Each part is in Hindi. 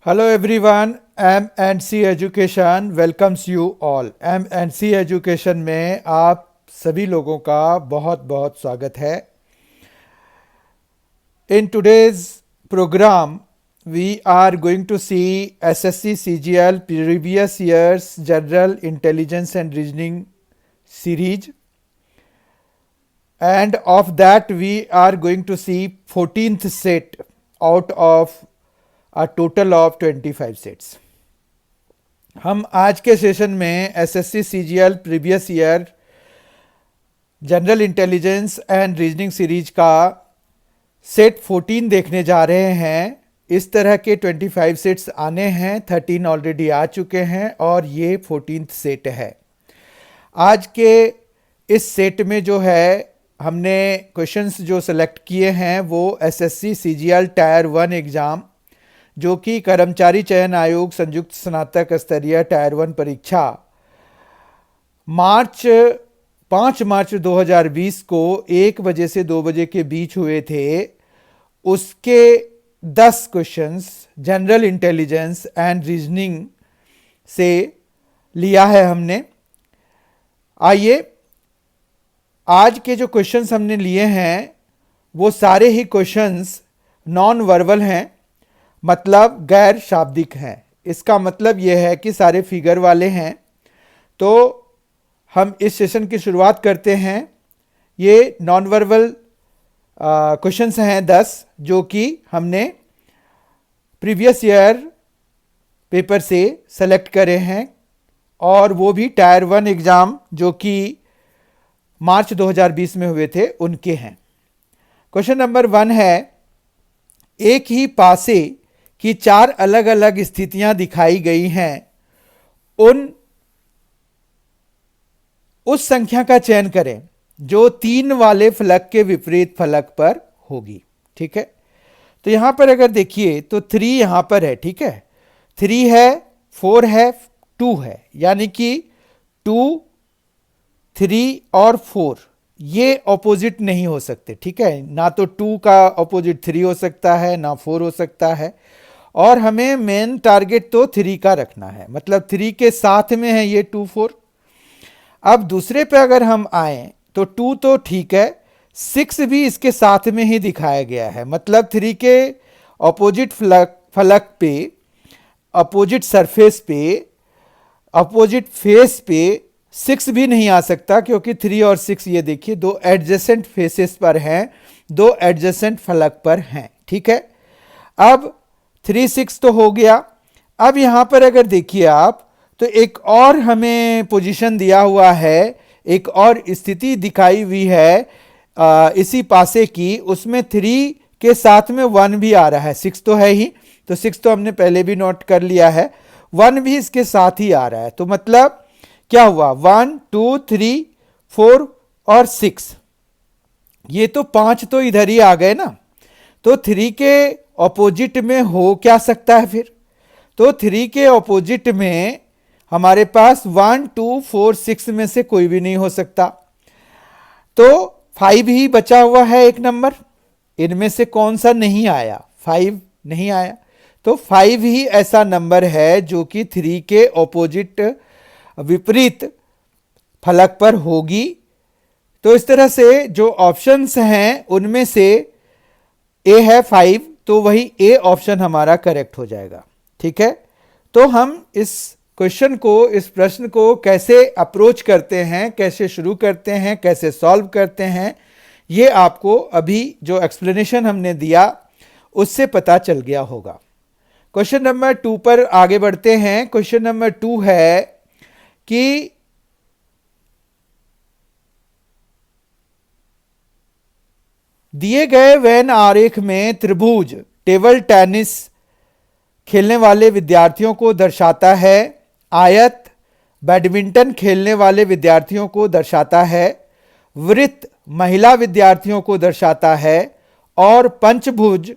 Hello everyone, M&C Education welcomes you all. M&C Education में आप सभी लोगों का बहुत बहुत स्वागत है. In today's program, we are going to see SSC CGL previous year's General Intelligence and Reasoning series. And of that we are going to see 14th set out of a total of 25 sets. हम आज के सेशन में SSC CGL previous year general intelligence and reasoning series का सेट 14 देखने जा रहे हैं. इस तरह के 25 सेट्स आने हैं, 13 ऑलरेडी आ चुके हैं और ये 14th सेट है. आज के इस सेट में जो है हमने क्वेश्चंस जो सेलेक्ट किए हैं वो एसएससी सीजीएल टायर 1 एग्ज़ाम, जो कि कर्मचारी चयन आयोग संयुक्त स्नातक स्तरीय टायर 1 परीक्षा 5 मार्च 2020 को 1 बजे से 2 बजे के बीच हुए थे. उसके 10 questions general intelligence and reasoning से लिया है हमने. आइए, आज के जो क्वेश्चंस हमने लिए हैं वो सारे ही क्वेश्चंस नॉन वर्बल हैं, मतलब गैर शाब्दिक हैं. इसका मतलब यह है कि सारे फिगर वाले हैं. तो हम इस सेशन की शुरुआत करते हैं. ये नॉन वर्बल क्वेश्चंस हैं 10, जो कि हमने प्रीवियस ईयर पेपर से सेलेक्ट करे हैं, और वो भी टायर 1 एग्ज़ाम जो कि मार्च 2020 में हुए थे उनके हैं. क्वेश्चन नंबर 1 है, एक ही पासे की 4 अलग अलग स्थितियां दिखाई गई हैं, उस संख्या का चयन करें जो 3 वाले फलक के विपरीत फलक पर होगी. ठीक है, तो यहां पर अगर देखिए तो 3 यहां पर है. ठीक है, 3 है, 4 है, 2 है, यानी कि 2, 3 और 4 ये ऑपोजिट नहीं हो सकते. ठीक है, ना तो 2 का ऑपोजिट 3 हो सकता है, ना 4 हो सकता है. और हमें मेन टारगेट तो 3 का रखना है, मतलब 3 के साथ में है ये 2, 4. अब दूसरे पे अगर हम आए तो 2 तो ठीक है, 6 भी इसके साथ में ही दिखाया गया है, मतलब 3 के ऑपोजिट फलक पे, अपोजिट सरफेस पे, अपोजिट फेस पे 6 भी नहीं आ सकता, क्योंकि 3 और 6 ये देखिए 2 एडजेसेंट फेसेस पर हैं, 2 एडजेसेंट फलक पर हैं. ठीक है, अब 3, 6 तो हो गया. अब यहां पर अगर देखिए आप तो एक और हमें पोजीशन दिया हुआ है, एक और स्थिति दिखाई हुई है इसी पासे की. उसमें 3 के साथ में 1 भी आ रहा है. 6 तो है ही, तो 6 तो हमने पहले भी नोट कर लिया है, 1 भी इसके साथ ही आ रहा है. तो मतलब क्या हुआ, 1, 2, 3, 4 और 6, ये तो 5 तो इधर ही आ गए ना. तो 3 के ऑपोजिट में हो क्या सकता है फिर? तो 3 के ऑपोजिट में हमारे पास 1, 2, 4, 6 में से कोई भी नहीं हो सकता. तो 5 ही बचा हुआ है एक नंबर. इनमें से कौन सा नहीं आया? 5 नहीं आया. तो 5 ही ऐसा नंबर है जो कि 3 के ऑपोजिट विपरीत फलक पर होगी. तो इस तरह से जो ऑप्शंस हैं उनमें से ए है 5, तो वही ए ऑप्शन हमारा करेक्ट हो जाएगा. ठीक है, तो हम इस क्वेश्चन को, इस प्रश्न को कैसे अप्रोच करते हैं, कैसे शुरू करते हैं, कैसे सॉल्व करते हैं, ये आपको अभी जो एक्सप्लेनेशन हमने दिया उससे पता चल गया होगा. क्वेश्चन नंबर 2 पर आगे बढ़ते हैं. क्वेश्चन नंबर 2 है कि दिए गए वेन आरेख में त्रिभुज टेबल टेनिस खेलने वाले विद्यार्थियों को दर्शाता है, आयत बैडमिंटन खेलने वाले विद्यार्थियों को दर्शाता है, वृत्त महिला विद्यार्थियों को दर्शाता है, और पंचभुज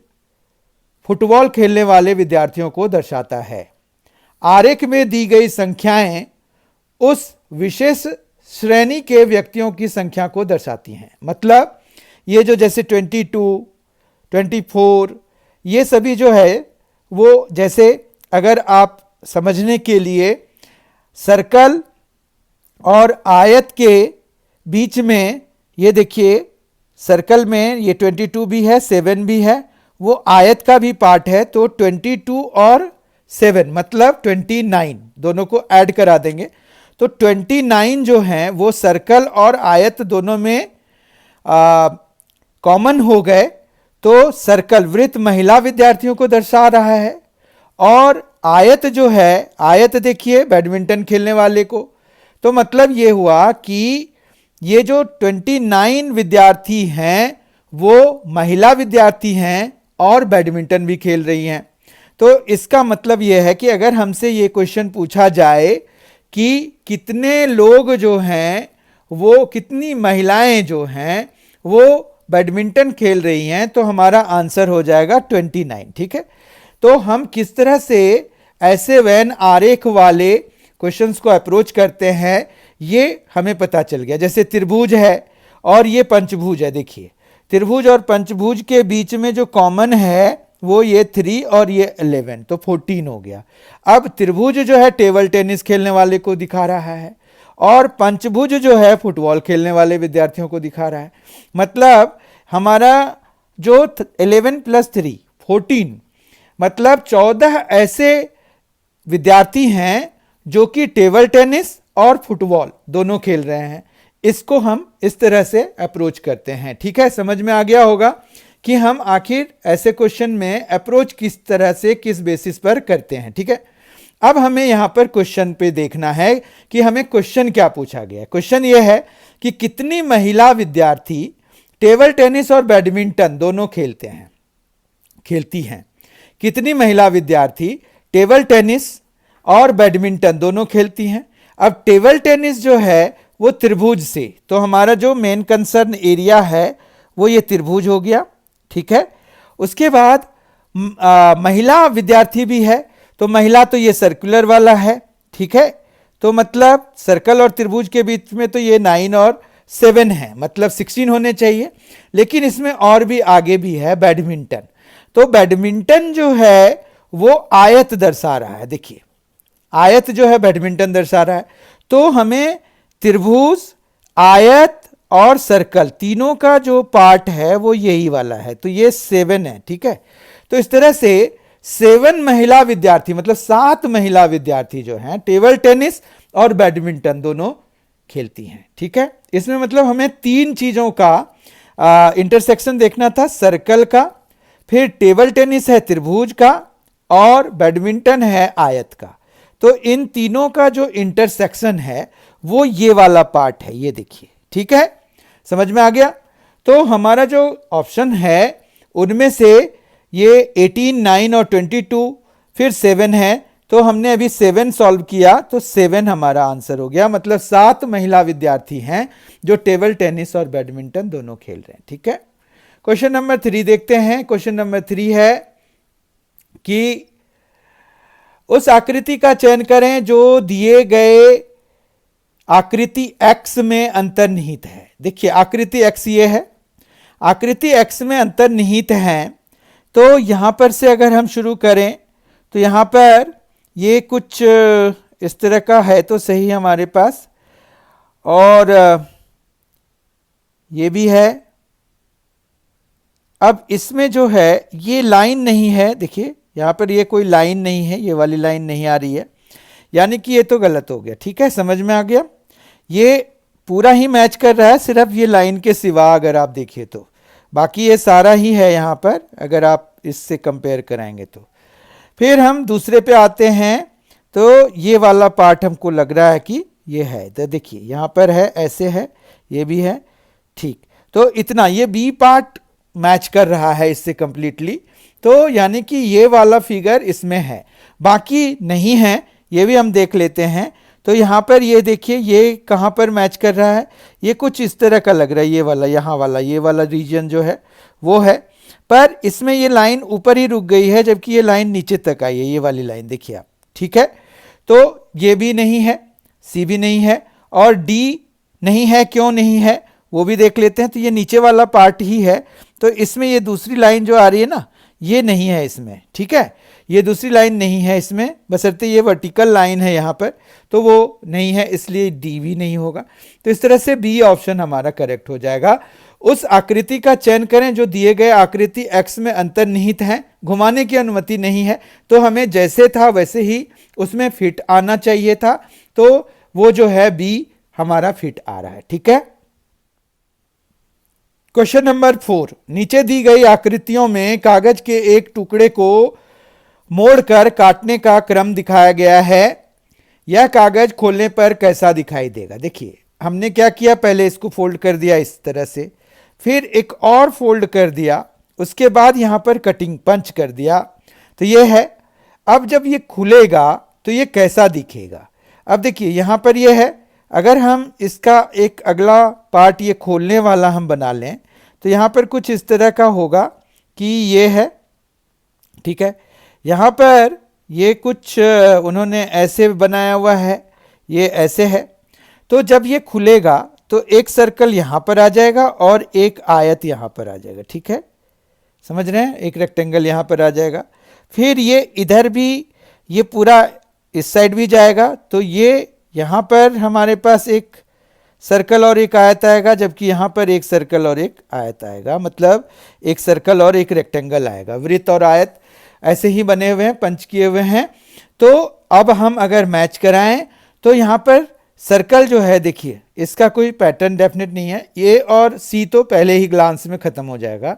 फुटबॉल खेलने वाले विद्यार्थियों को दर्शाता है. आरेख में दी गई संख्याएं उस विशेष श्रेणी के व्यक्तियों की संख्या को दर्शाती हैं. मतलब ये जो जैसे 22, 24 ये सभी जो है वो जैसे अगर आप समझने के लिए सर्कल और आयत के बीच में, ये देखिए सर्कल में ये 22 भी है, 7 भी है, वो आयत का भी पार्ट है, तो 22 और 7 मतलब 29, दोनों को ऐड करा देंगे तो 29 जो है वो सर्कल और आयत दोनों में कॉमन हो गए। तो सर्कल वृत्त महिला विद्यार्थियों को दर्शा रहा है और आयत जो है, आयत देखिए बैडमिंटन खेलने वाले को। तो मतलब ये हुआ कि ये जो 29 विद्यार्थी हैं वो महिला विद्यार्थी हैं और बैडमिंटन भी खेल रही हैं। तो इसका मतलब यह है कि अगर हमसे ये क्वेश्चन पूछा जाए कि कितने लोग जो हैं, वो कितनी महिलाएं जो हैं वो बैडमिंटन खेल रही हैं, तो हमारा आंसर हो जाएगा 29। ठीक है, तो हम किस तरह से ऐसे वेन आरेख वाले क्वेश्चंस को अप्रोच करते हैं ये हमें पता चल गया। जैसे त्रिभुज है और ये पंचभुज है, देखिए त्रिभुज और पंचभुज के बीच में जो कॉमन है वो ये 3 और ये 11, तो 14 हो गया। अब त्रिभुज जो है टेबल टेनिस खेलने वाले को दिखा रहा है और पंचभुज जो है फुटबॉल खेलने वाले विद्यार्थियों को दिखा रहा है। मतलब हमारा जो 11 + 3 14, मतलब 14 ऐसे विद्यार्थी हैं जो कि टेबल टेनिस और फुटबॉल दोनों खेल रहे हैं। इसको हम इस तरह से अप्रोच करते हैं। ठीक है, समझ में आ गया होगा कि हम आखिर ऐसे क्वेश्चन में अप्रोच किस तरह से, किस बेसिस पर करते हैं। ठीक है, अब हमें यहां पर क्वेश्चन पे देखना है कि हमें क्वेश्चन क्या पूछा गया है। क्वेश्चन यह है कि कितनी महिला विद्यार्थी टेबल टेनिस और बैडमिंटन दोनों खेलती हैं। कितनी महिला विद्यार्थी टेबल टेनिस और बैडमिंटन दोनों खेलती हैं। अब टेबल टेनिस जो है वो त्रिभुज से, तो हमारा जो मेन कंसर्न एरिया है वो ये त्रिभुज हो गया। ठीक है, उसके बाद महिला विद्यार्थी भी है, तो महिला तो ये सर्कुलर वाला है। ठीक है, तो मतलब सर्कल और त्रिभुज के बीच में तो ये 9 और 7 है, मतलब 16 होने चाहिए। लेकिन इसमें और भी आगे भी है बैडमिंटन, तो बैडमिंटन जो है वो आयत दर्शा रहा है। देखिए आयत जो है बैडमिंटन दर्शा रहा है, तो हमें त्रिभुज, आयत और सर्कल तीनों का जो पार्ट है वो यही वाला है, तो ये 7 है। ठीक है, तो इस तरह से 7 महिला विद्यार्थी, मतलब 7 महिला विद्यार्थी जो हैं टेबल टेनिस और बैडमिंटन दोनों खेलती हैं। ठीक है, इसमें मतलब हमें 3 चीजों का इंटरसेक्शन देखना था, सर्कल का, फिर टेबल टेनिस है त्रिभुज का और बैडमिंटन है आयत का। तो इन तीनों का जो इंटरसेक्शन है वो ये वाला पार्ट है, ये देखिए। ठीक है, समझ में आ गया। तो हमारा जो ऑप्शन है उनमें से ये 18, 9 और 22 फिर 7 है, तो हमने अभी 7 सॉल्व किया तो 7 हमारा आंसर हो गया। मतलब 7 महिला विद्यार्थी हैं जो टेबल टेनिस और बैडमिंटन दोनों खेल रहे हैं। ठीक है, क्वेश्चन नंबर 3 देखते हैं। क्वेश्चन नंबर 3 है कि उस आकृति का चयन करें जो दिए गए आकृति x में अंतर्निहित है। देखिए आकृति x ये है, आकृति x में अंतर्निहित है, तो यहां पर से अगर हम शुरू करें तो यहां पर ये कुछ इस तरह का है तो सही हमारे पास, और ये भी है। अब इसमें जो है ये लाइन नहीं है, देखिए यहां पर ये कोई लाइन नहीं है, ये वाली लाइन नहीं आ रही है, यानी कि ये तो गलत हो गया। ठीक है, समझ में आ गया। ये पूरा ही मैच कर रहा है, सिर्फ ये लाइन के सिवा अगर आप देखिए तो, बाकी ये सारा ही है यहाँ पर अगर आप इससे कंपेयर कराएंगे तो। फिर हम दूसरे पे आते हैं, तो ये वाला पार्ट हमको लग रहा है कि ये है, तो देखिए यहाँ पर है, ऐसे है, ये भी है। ठीक, तो इतना ये बी पार्ट मैच कर रहा है इससे कंप्लीटली, तो यानी कि ये वाला फिगर इसमें है, बाकी नहीं है, ये भी हम देख लेते हैं। तो यहाँ पर ये देखिए ये कहाँ पर मैच कर रहा है, ये कुछ इस तरह का लग रहा है, ये वाला, यहाँ वाला, ये वाला रीजन जो है वो है, पर इसमें ये लाइन ऊपर ही रुक गई है जबकि ये लाइन नीचे तक आई है, ये वाली लाइन देखिए आप। ठीक है, तो ये भी नहीं है, सी भी नहीं है और डी नहीं है। क्यों नहीं है वो भी देख लेते हैं। तो ये नीचे वाला पार्ट ही है, तो इसमें ये दूसरी लाइन जो आ रही है ना, ये नहीं है इसमें। ठीक है, ये दूसरी लाइन नहीं है इसमें, बशर्ते ये वर्टिकल लाइन है यहाँ पर, तो वो नहीं है, इसलिए डी भी नहीं होगा। तो इस तरह से बी ऑप्शन हमारा करेक्ट हो जाएगा। उस आकृति का चयन करें जो दिए गए आकृति एक्स में अंतर्निहित है, घुमाने की अनुमति नहीं है, तो हमें जैसे था वैसे ही उसमें फिट आना चाहिए था, तो वो जो है बी हमारा फिट आ रहा है। ठीक है। क्वेश्चन नंबर 4, नीचे दी गई आकृतियों में कागज के एक टुकड़े को मोड़कर काटने का क्रम दिखाया गया है, यह कागज खोलने पर कैसा दिखाई देगा। देखिए हमने क्या किया, पहले इसको फोल्ड कर दिया इस तरह से, फिर एक और फोल्ड कर दिया, उसके बाद यहां पर कटिंग पंच कर दिया, तो ये है। अब जब ये खुलेगा तो ये कैसा दिखेगा। अब देखिए यहां पर ये है, अगर हम इसका एक अगला पार्ट ये खोलने वाला हम बना लें तो यहां पर कुछ इस तरह का होगा कि ये है, ठीक है। यहां पर ये कुछ उन्होंने ऐसे बनाया हुआ है, ये ऐसे है। तो जब ये खुलेगा तो एक सर्कल यहां पर आ जाएगा और एक आयत यहां पर आ जाएगा। ठीक है, समझ रहे हैं, एक रेक्टेंगल यहां पर आ जाएगा। फिर ये इधर भी, ये पूरा इस साइड भी जाएगा, तो ये यहां पर हमारे पास एक सर्कल और एक आयत आएगा, जबकि यहां पर एक सर्कल और एक आयत आएगा, मतलब एक सर्कल और एक रेक्टेंगल आएगा। वृत्त और आयत ऐसे ही बने हुए हैं, पंच किए हुए हैं। तो अब हम अगर मैच कराएं तो यहां पर सर्कल जो है, देखिए इसका कोई पैटर्न डेफिनेट नहीं है। ए और सी तो पहले ही ग्लांस में खत्म हो जाएगा।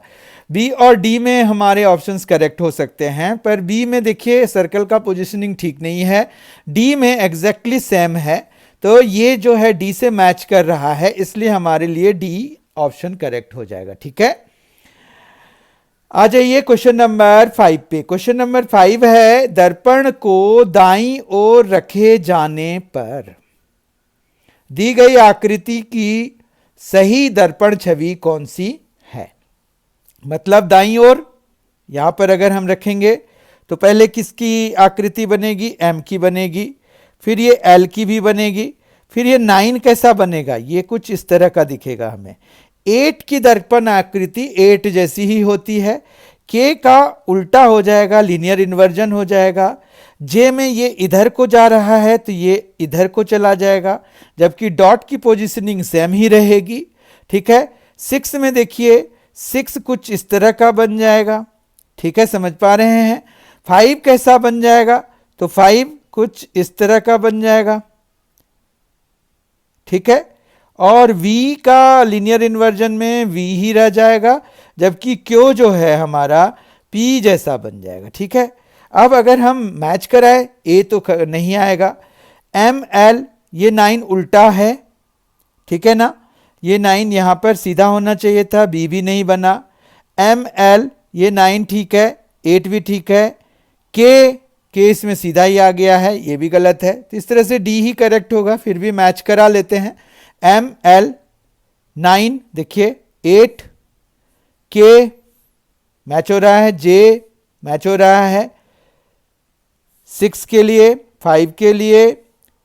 बी और डी में हमारे ऑप्शंस करेक्ट हो सकते हैं, पर बी में देखिए सर्कल का पोजीशनिंग ठीक नहीं है, डी में एग्जैक्टली सेम है, तो ये जो है डी से मैच कर रहा है, इसलिए हमारे लिए डी ऑप्शन करेक्ट हो जाएगा। ठीक है, आ जाइए क्वेश्चन नंबर 5 पे। क्वेश्चन नंबर 5 है, दर्पण को दाईं ओर रखे जाने पर दी गई आकृति की सही दर्पण छवि कौन सी है। मतलब दाईं ओर यहां पर अगर हम रखेंगे तो पहले किसकी आकृति बनेगी, एम की बनेगी, फिर ये एल की भी बनेगी, फिर ये 9 कैसा बनेगा, ये कुछ इस तरह का दिखेगा हमें। 8 की दर्पण आकृति 8 जैसी ही होती है, के का उल्टा हो जाएगा, लीनियर इन्वर्जन हो जाएगा। जे में ये इधर को जा रहा है तो ये इधर को चला जाएगा, जबकि डॉट की पोजीशनिंग सेम ही रहेगी। ठीक है, 6 में देखिए 6 कुछ इस तरह का बन जाएगा। ठीक है, समझ पा रहे हैं। 5 कैसा बन जाएगा, तो 5 कुछ इस तरह का बन जाएगा। ठीक है, और V का लीनियर इन्वर्जन में V ही रह जाएगा, जबकि Q जो है हमारा P जैसा बन जाएगा। ठीक है, अब अगर हम मैच कराए A तो नहीं आएगा, M L ये 9 उल्टा है, ठीक है ना, ये 9 यहां पर सीधा होना चाहिए था, B भी नहीं बना। M L ये 9 ठीक है, 8 भी ठीक है, K इसमें सीधा ही आ गया है, ये भी गलत है, तो इस तरह से D ही करेक्ट होगा। फिर भी मैच करा लेते हैं। M L 9 देखिए, 8 K मैच हो रहा है, J मैच हो रहा है 6 के लिए, 5 के लिए,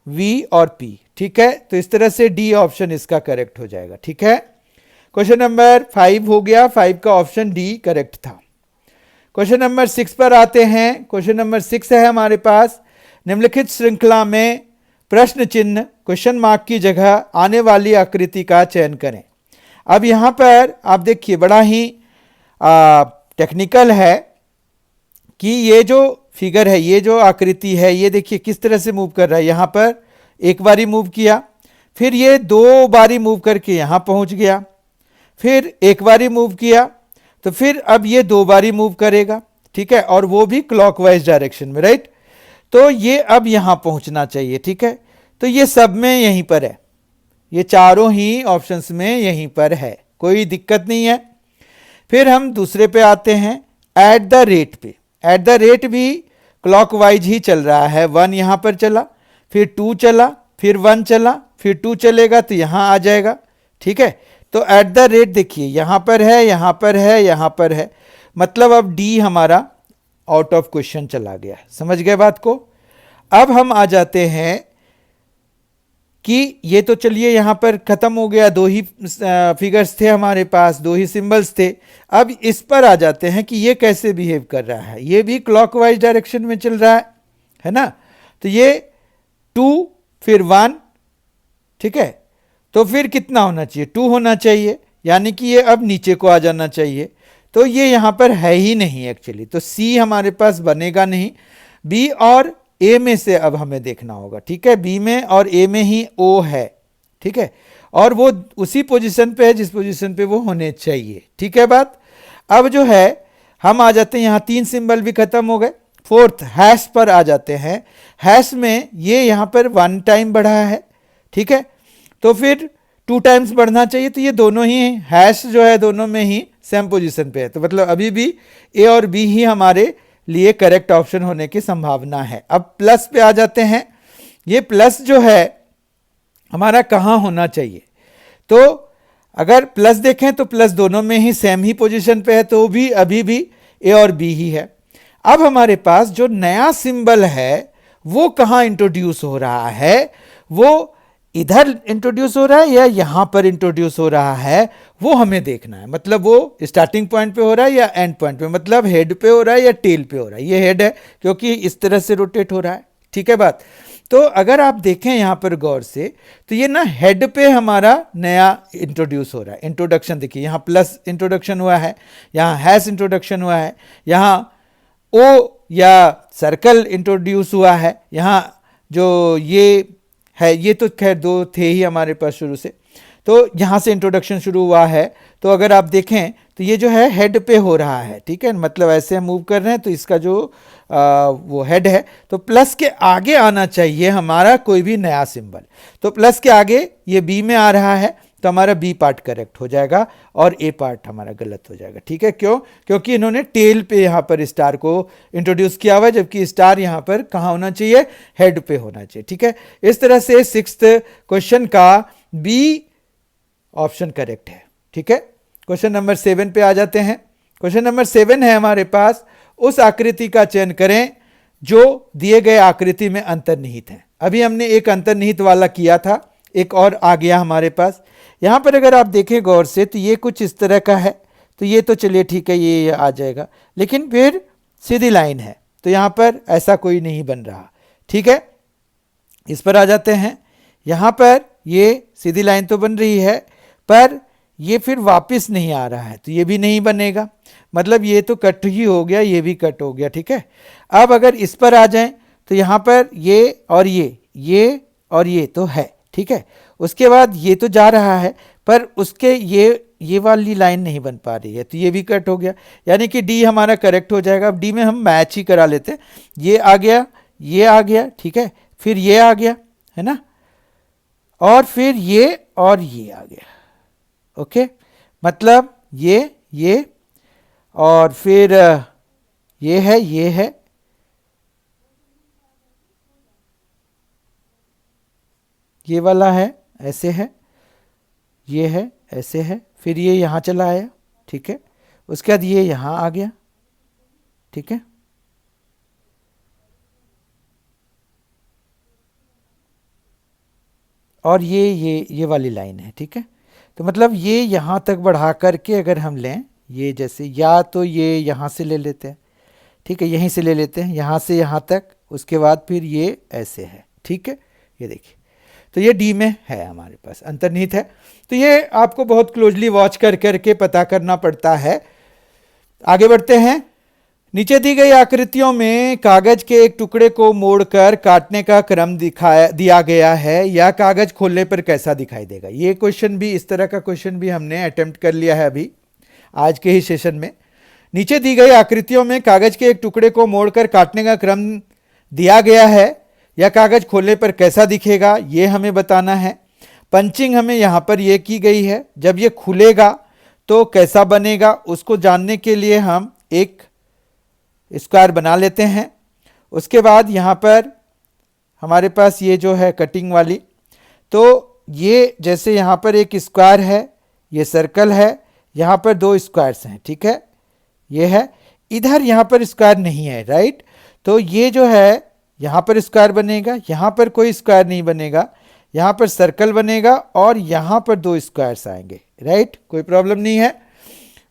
V और P। ठीक है, तो इस तरह से D ऑप्शन इसका करेक्ट हो जाएगा। ठीक है, क्वेश्चन नंबर 5 हो गया, 5 का ऑप्शन D करेक्ट था। क्वेश्चन नंबर 6 पर आते हैं। क्वेश्चन नंबर 6 है हमारे पास, निम्नलिखित श्रृंखला में प्रश्न चिन्ह क्वेश्चन मार्क की जगह आने वाली आकृति का चयन करें। अब यहां पर आप देखिए बड़ा ही टेक्निकल है कि ये जो फिगर है, ये जो आकृति है, ये देखिए किस तरह से मूव कर रहा है। यहां पर एक बारी मूव किया, फिर ये 2 बारी मूव करके यहां पहुंच गया, फिर एक बारी मूव किया, तो फिर अब ये 2 बारी मूव करेगा। ठीक है, और वो भी क्लॉकवाइज डायरेक्शन में, राइट। तो ये अब यहां पहुंचना चाहिए। ठीक है, तो ये सब में यहीं पर है, ये चारों ही ऑप्शंस में यहीं पर है, कोई दिक्कत नहीं है। फिर हम दूसरे पे आते हैं, एट द रेट पे। एट द रेट भी क्लॉकवाइज ही चल रहा है। 1 यहां पर चला, फिर 2 चला, फिर 1 चला, फिर 2 चलेगा तो यहां आ जाएगा। ठीक है, तो एट द रेट देखिए यहां पर है, यहां पर है, यहां पर है, मतलब अब डी हमारा आउट ऑफ क्वेश्चन चला गया। समझ गए बात को। अब हम आ जाते हैं कि ये तो चलिए यहाँ पर ख़त्म हो गया, दो ही फिगर्स थे हमारे पास, दो ही सिंबल्स थे। अब इस पर आ जाते हैं कि ये कैसे बिहेव कर रहा है। ये भी क्लॉकवाइज डायरेक्शन में चल रहा है ना। तो ये 2 फिर 1, ठीक है। तो फिर कितना होना चाहिए, 2 होना चाहिए, यानी कि ये अब नीचे को आ जाना चाहिए। तो ये यहाँ पर है ही नहीं एक्चुअली, तो सी हमारे पास बनेगा नहीं। बी और ए में से अब हमें देखना होगा, ठीक है। बी में और ए में ही ओ है, ठीक है, और वो उसी पोजीशन पे है जिस पोजीशन पे वो होने चाहिए, ठीक है बात। अब जो है हम आ जाते हैं, यहाँ 3 सिंबल भी खत्म हो गए। फोर्थ हैश पर आ जाते हैं। हैश में ये यहाँ पर 1 टाइम बढ़ा है, ठीक है, तो फिर 2 टाइम्स बढ़ना चाहिए। तो ये दोनों ही हैश जो है दोनों में ही सेम पोजीशन पे है, तो मतलब अभी भी ए और बी ही हमारे लिए करेक्ट ऑप्शन होने की संभावना है। अब प्लस पे आ जाते हैं। ये प्लस जो है हमारा कहाँ होना चाहिए, तो अगर प्लस देखें तो प्लस दोनों में ही सेम ही पोजीशन पे है, तो भी अभी भी ए और बी ही है। अब हमारे पास जो नया सिंबल है वो कहाँ इंट्रोड्यूस हो रहा है, वो इधर इंट्रोड्यूस हो रहा है या यहां पर इंट्रोड्यूस हो रहा है, वो हमें देखना है। मतलब वो स्टार्टिंग पॉइंट पे हो रहा है या एंड पॉइंट पे, मतलब हेड पे हो रहा है या टेल पे हो रहा है। ये हेड है क्योंकि इस तरह से रोटेट हो रहा है, ठीक है बात। तो अगर आप देखें यहां पर गौर से, तो ये ना हेड पे हमारा नया इंट्रोड्यूस हो रहा है। इंट्रोडक्शन देखिए, यहाँ प्लस इंट्रोडक्शन हुआ है, यहाँ हैश इंट्रोडक्शन हुआ है, यहाँ ओ या सर्कल इंट्रोड्यूस हुआ है, यहाँ जो ये है, ये तो खैर 2 थे ही हमारे पास शुरू से, तो यहाँ से इंट्रोडक्शन शुरू हुआ है। तो अगर आप देखें तो ये जो है हेड पे हो रहा है, ठीक है, मतलब ऐसे हम मूव कर रहे हैं तो इसका जो वो हेड है, तो प्लस के आगे आना चाहिए हमारा कोई भी नया सिंबल। तो प्लस के आगे ये बी में आ रहा है, तो हमारा बी पार्ट करेक्ट हो जाएगा और ए पार्ट हमारा गलत हो जाएगा, ठीक है। क्यों? क्योंकि इन्होंने टेल पे यहाँ पर स्टार को इंट्रोड्यूस किया हुआ है, जबकि स्टार यहाँ पर कहाँ होना चाहिए, हेड पे होना चाहिए, ठीक है। इस तरह से 6th क्वेश्चन का बी ऑप्शन करेक्ट है, ठीक है। क्वेश्चन नंबर 7 पे आ जाते हैं। क्वेश्चन नंबर 7 है हमारे पास, उस आकृति का चयन करें जो दिए गए आकृति में अंतर्निहित है। अभी हमने एक अंतर्निहित वाला किया था, एक और आ गया हमारे पास। यहाँ पर अगर आप देखें गौर से तो ये कुछ इस तरह का है, तो ये तो चलिए ठीक है, ये आ जाएगा, लेकिन फिर सीधी लाइन है, तो यहाँ पर ऐसा कोई नहीं बन रहा, ठीक है। इस पर आ जाते हैं। यहाँ पर ये सीधी लाइन तो बन रही है, पर ये फिर वापस नहीं आ रहा है, तो ये भी नहीं बनेगा, मतलब ये तो कट ही हो गया, ये भी कट हो गया, ठीक है। अब अगर इस पर आ जाएं तो यहाँ पर ये और ये और ये तो है, ठीक है। उसके बाद ये तो जा रहा है, पर उसके ये वाली लाइन नहीं बन पा रही है, तो ये भी कट हो गया, यानी कि डी हमारा करेक्ट हो जाएगा। अब डी में हम मैच ही करा लेते हैं, ये आ गया, ये आ गया, ठीक है, फिर ये आ गया, है ना, और फिर ये और ये आ गया, ओके। मतलब ये और फिर ये है, ये वाला है, ऐसे है, ये है, ऐसे है, फिर ये यहाँ चला आया, ठीक है। उसके बाद ये यहाँ आ गया, ठीक है। और ये वाली लाइन है, ठीक है। तो मतलब ये यहाँ तक बढ़ा करके अगर हम लें, ये जैसे, या तो ये यहाँ से ले लेते हैं, ठीक है, यहीं से ले लेते हैं, यहाँ से यहाँ तक, उसके बाद फिर ये ऐसे है, ठीक है। ये देखिए, तो ये डी में है हमारे पास, अंतर्निहित है। तो ये आपको बहुत क्लोजली वॉच कर करके पता करना पड़ता है। आगे बढ़ते हैं। नीचे दी गई आकृतियों में कागज के एक टुकड़े को मोड़कर काटने का क्रम दिया गया है, या कागज खोलने पर कैसा दिखाई देगा। ये क्वेश्चन भी, इस तरह का क्वेश्चन भी हमने अटेम्प्ट कर लिया है अभी आज के ही सेशन में। नीचे दी गई आकृतियों में कागज के एक टुकड़े को मोड़कर काटने का क्रम दिया गया है, या कागज खोलने पर कैसा दिखेगा, ये हमें बताना है। पंचिंग हमें यहाँ पर ये की गई है, जब ये खुलेगा तो कैसा बनेगा, उसको जानने के लिए हम एक स्क्वायर बना लेते हैं। उसके बाद यहाँ पर हमारे पास ये जो है कटिंग वाली, तो ये जैसे यहाँ पर एक स्क्वायर है, ये सर्कल है, यहाँ पर 2 स्क्वायर्स हैं, ठीक है, ये है, इधर यहाँ पर स्क्वायर नहीं है, राइट। तो ये जो है यहाँ पर स्क्वायर बनेगा, यहाँ पर कोई स्क्वायर नहीं बनेगा, यहाँ पर सर्कल बनेगा और यहाँ पर दो स्क्वायर्स आएंगे, राइट, कोई प्रॉब्लम नहीं है।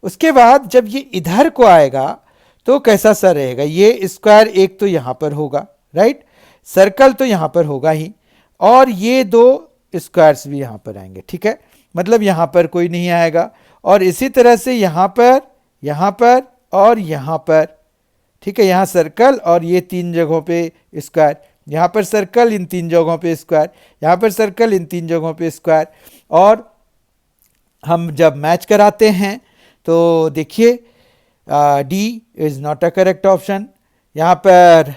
उसके बाद जब ये इधर को आएगा तो कैसा सा रहेगा, ये स्क्वायर एक तो यहाँ पर होगा, राइट, सर्कल तो यहाँ पर होगा ही, और ये दो स्क्वायर्स भी यहाँ पर आएंगे, ठीक है, मतलब यहाँ पर कोई नहीं आएगा। और इसी तरह से यहाँ पर और यहाँ पर, ठीक है, यहाँ सर्कल और ये तीन जगहों पे स्क्वायर, यहाँ पर सर्कल, इन तीन जगहों पे स्क्वायर, यहाँ पर सर्कल, इन तीन जगहों पे स्क्वायर। और हम जब मैच कराते हैं तो देखिए D is not a correct option. यहाँ पर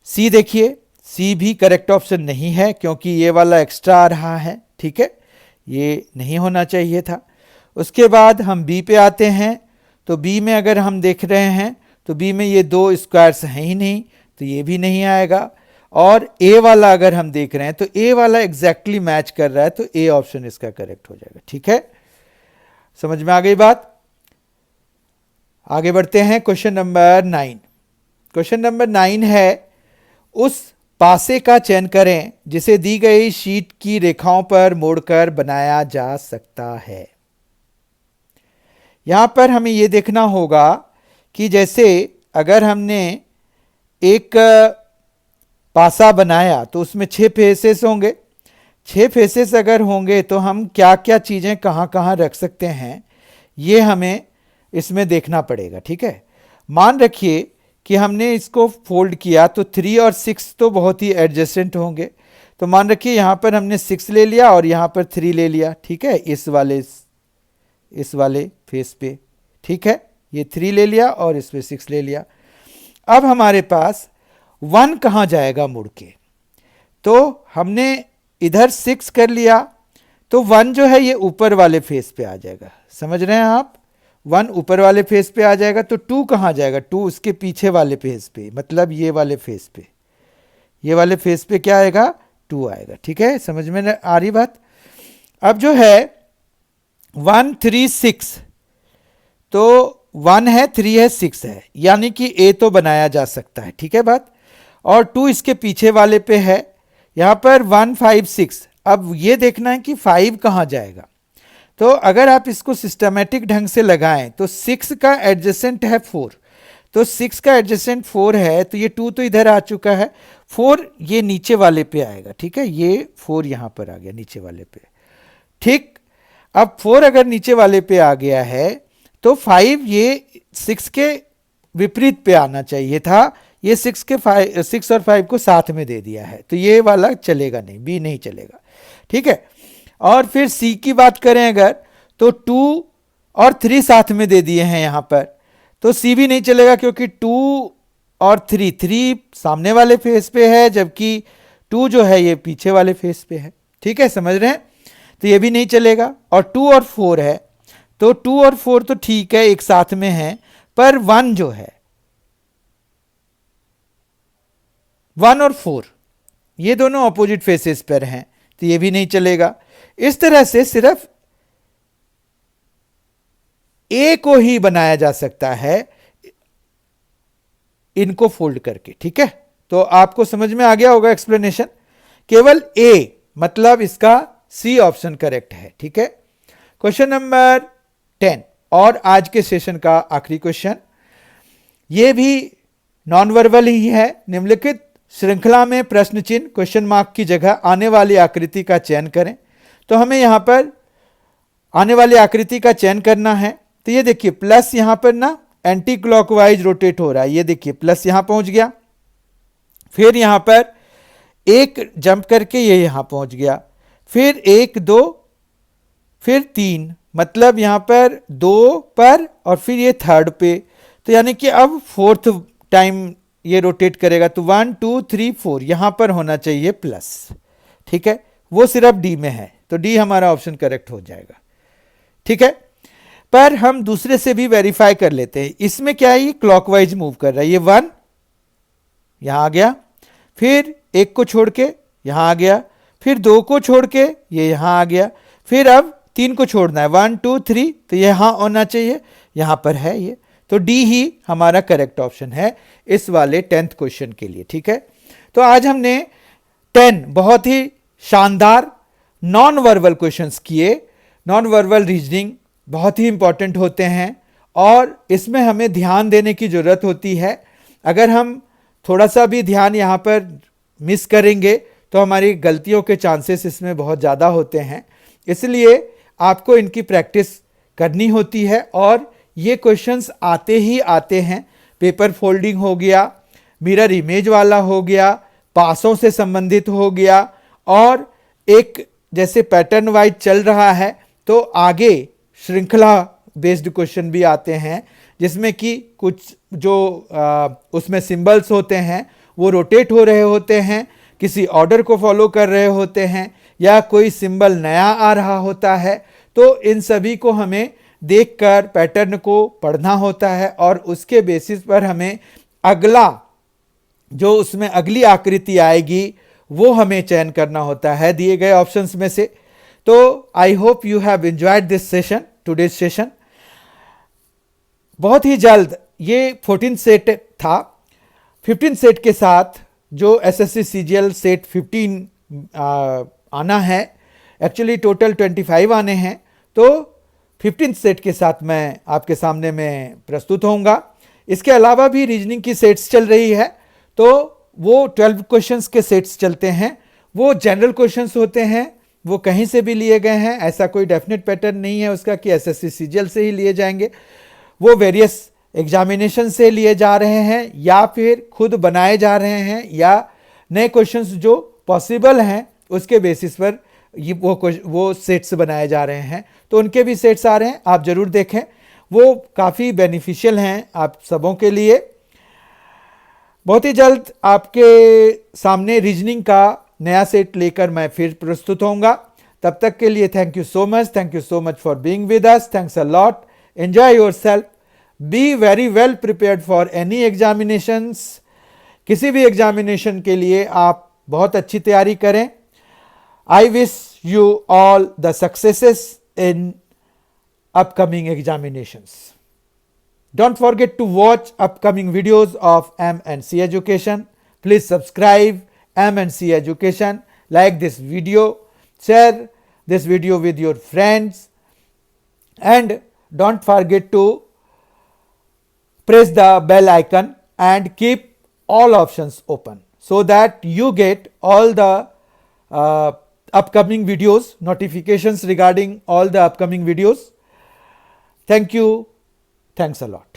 सी देखिए, सी भी करेक्ट ऑप्शन नहीं है क्योंकि ये वाला एक्स्ट्रा आ रहा है, ठीक है, ये नहीं होना चाहिए था। उसके बाद हम बी पे आते हैं, तो बी में अगर हम देख रहे हैं तो बी में ये दो स्क्वायर्स हैं ही नहीं, तो ये भी नहीं आएगा। और ए वाला अगर हम देख रहे हैं तो ए वाला एग्जैक्टली मैच कर रहा है, तो ए ऑप्शन इसका करेक्ट हो जाएगा, ठीक है, समझ में आ गई बात। आगे बढ़ते हैं, क्वेश्चन नंबर 9। क्वेश्चन नंबर 9 है, उस पासे का चयन करें जिसे दी गई शीट की रेखाओं पर मोड़कर बनाया जा सकता है। यहां पर हमें यह देखना होगा कि जैसे अगर हमने एक पासा बनाया तो उसमें 6 फेसेस होंगे, 6 फेसेस अगर होंगे तो हम क्या क्या चीजें कहां कहां रख सकते हैं, ये हमें इसमें देखना पड़ेगा, ठीक है। मान रखिए कि हमने इसको फोल्ड किया तो 3 और 6 तो बहुत ही एडजेसेंट होंगे, तो मान रखिए यहाँ पर हमने 6 ले लिया और यहाँ पर 3 ले लिया, ठीक है, इस वाले फेस पे, ठीक है, ये 3 ले लिया और इस पे 6 ले लिया। अब हमारे पास 1 कहाँ जाएगा मुड़ के, तो हमने इधर 6 कर लिया तो 1 जो है ये ऊपर वाले फेस पे आ जाएगा, समझ रहे हैं आप, 1 ऊपर वाले फेस पे आ जाएगा। तो 2 कहाँ जाएगा, 2 उसके पीछे वाले फेस पे, मतलब ये वाले फेस पे, ये वाले फेस पे क्या आएगा, 2 आएगा, ठीक है, समझ में आ रही बात। अब जो है 1 3 6, तो 1 है, 3 है, 6 है, यानी कि ए तो बनाया जा सकता है, ठीक है बात। और 2 इसके पीछे वाले पे है, यहां पर 1 5 6। अब ये देखना है कि 5 कहां जाएगा, तो अगर आप इसको सिस्टमैटिक ढंग से लगाएं तो 6 का एडजेसेंट है 4, तो 6 का एडजेसेंट 4 है, तो ये 2 तो इधर आ चुका है, 4 ये नीचे वाले पे आएगा, ठीक है, ये 4 यहां पर आ गया नीचे वाले पे, ठीक। अब 4 अगर नीचे वाले पे आ गया है तो 5 ये 6 के विपरीत पे आना चाहिए था, ये 6 और 5 को साथ में दे दिया है, तो ये वाला चलेगा नहीं, बी नहीं चलेगा, ठीक है। और फिर सी की बात करें अगर, तो 2 और 3 साथ में दे दिए हैं यहां पर, तो सी भी नहीं चलेगा क्योंकि 2 और 3 सामने वाले फेस पे है, जबकि 2 जो है ये पीछे वाले फेस पे है, ठीक है, समझ रहे हैं, तो ये भी नहीं चलेगा। और 2 और 4 है, तो 2 और 4 तो ठीक है एक साथ में है, पर 1 जो है, 1 और 4 ये दोनों ऑपोजिट फेसेस पर हैं, तो ये भी नहीं चलेगा। इस तरह से सिर्फ ए को ही बनाया जा सकता है इनको फोल्ड करके, ठीक है। तो आपको समझ में आ गया होगा एक्सप्लेनेशन, केवल ए, मतलब इसका सी ऑप्शन करेक्ट है, ठीक है। क्वेश्चन नंबर 10 और आज के सेशन का आखिरी क्वेश्चन, यह भी नॉन वर्बल ही है। निम्नलिखित श्रृंखला में प्रश्न चिन्ह क्वेश्चन मार्क की जगह आने वाली आकृति का चयन करें। तो हमें यहां पर आने वाली आकृति का चयन करना है, तो ये देखिए प्लस यहां पर ना एंटी क्लॉकवाइज रोटेट हो रहा है, ये देखिए प्लस यहां पहुंच गया, फिर यहां पर एक जंप करके ये यहां पहुंच गया, फिर 1 2 फिर 3, मतलब यहां पर 2 पर और फिर ये थर्ड पे, तो यानी कि अब 4th टाइम ये रोटेट करेगा, तो 1 2 3 4 यहां पर होना चाहिए प्लस, ठीक है, वो सिर्फ डी में है, तो डी हमारा ऑप्शन करेक्ट हो जाएगा, ठीक है। पर हम दूसरे से भी वेरीफाई कर लेते हैं, इसमें क्या है, ये क्लॉकवाइज मूव कर रहा है, ये 1 यहां आ गया, फिर 1 को छोड़ के यहां आ गया, फिर 2 को छोड़ के ये यहां आ गया, फिर अब 3 को छोड़ना है, 1 2 3, तो यहां होना चाहिए, यहां पर है ये, तो डी ही हमारा करेक्ट ऑप्शन है इस वाले 10th क्वेश्चन के लिए, ठीक है। तो आज हमने 10 बहुत ही शानदार नॉन वर्बल क्वेश्चंस किए। नॉन वर्बल रीजनिंग बहुत ही इंपॉर्टेंट होते हैं और इसमें हमें ध्यान देने की ज़रूरत होती है। अगर हम थोड़ा सा भी ध्यान यहाँ पर मिस करेंगे तो हमारी गलतियों के चांसेस इसमें बहुत ज़्यादा होते हैं। इसलिए आपको इनकी प्रैक्टिस करनी होती है और ये क्वेश्चंस आते ही आते हैं। पेपर फोल्डिंग हो गया, मिरर इमेज वाला हो गया, पासों से संबंधित हो गया, और एक जैसे पैटर्न वाइज चल रहा है तो आगे श्रृंखला बेस्ड क्वेश्चन भी आते हैं, जिसमें कि कुछ जो उसमें सिंबल्स होते हैं वो रोटेट हो रहे होते हैं, किसी ऑर्डर को फॉलो कर रहे होते हैं, या कोई सिंबल नया आ रहा होता है। तो इन सभी को हमें देखकर पैटर्न को पढ़ना होता है और उसके बेसिस पर हमें अगला जो उसमें अगली आकृति आएगी वो हमें चयन करना होता है दिए गए ऑप्शंस में से। तो I hope you have enjoyed this session, today's session. बहुत ही जल्द ये 14 सेट था, 15 सेट के साथ जो एसएससी सीजीएल सेट 15 आना है, एक्चुअली टोटल 25 आने हैं, तो 15 सेट के साथ मैं आपके सामने में प्रस्तुत होऊंगा। इसके अलावा भी रीजनिंग की सेट्स चल रही है, तो वो 12 क्वेश्चंस के सेट्स चलते हैं। वो जनरल क्वेश्चंस होते हैं, वो कहीं से भी लिए गए हैं, ऐसा कोई डेफिनेट पैटर्न नहीं है उसका कि एसएससी सीजीएल से ही लिए जाएंगे। वो वेरियस एग्जामिनेशन से लिए जा रहे हैं या फिर खुद बनाए जा रहे हैं, या नए क्वेश्चंस जो पॉसिबल हैं उसके बेसिस पर ये वो सेट्स बनाए जा रहे हैं। तो उनके भी सेट्स आ रहे हैं, आप ज़रूर देखें, वो काफ़ी बेनिफिशियल हैं आप सबों के लिए। बहुत ही जल्द आपके सामने रीजनिंग का नया सेट लेकर मैं फिर प्रस्तुत होऊंगा। तब तक के लिए thank you so much for being with us. Thanks a lot. Enjoy yourself. Be very well prepared for any examinations. किसी भी एग्जामिनेशन के लिए आप बहुत अच्छी तैयारी करें। I wish you all the successes in upcoming examinations. Don't forget to watch upcoming videos of M&C Education. Please subscribe M&C Education. Like this video, share this video with your friends, and don't forget to press the bell icon and keep all options open so that you get all the upcoming videos, notifications regarding all the upcoming videos. Thank you. Thanks a lot.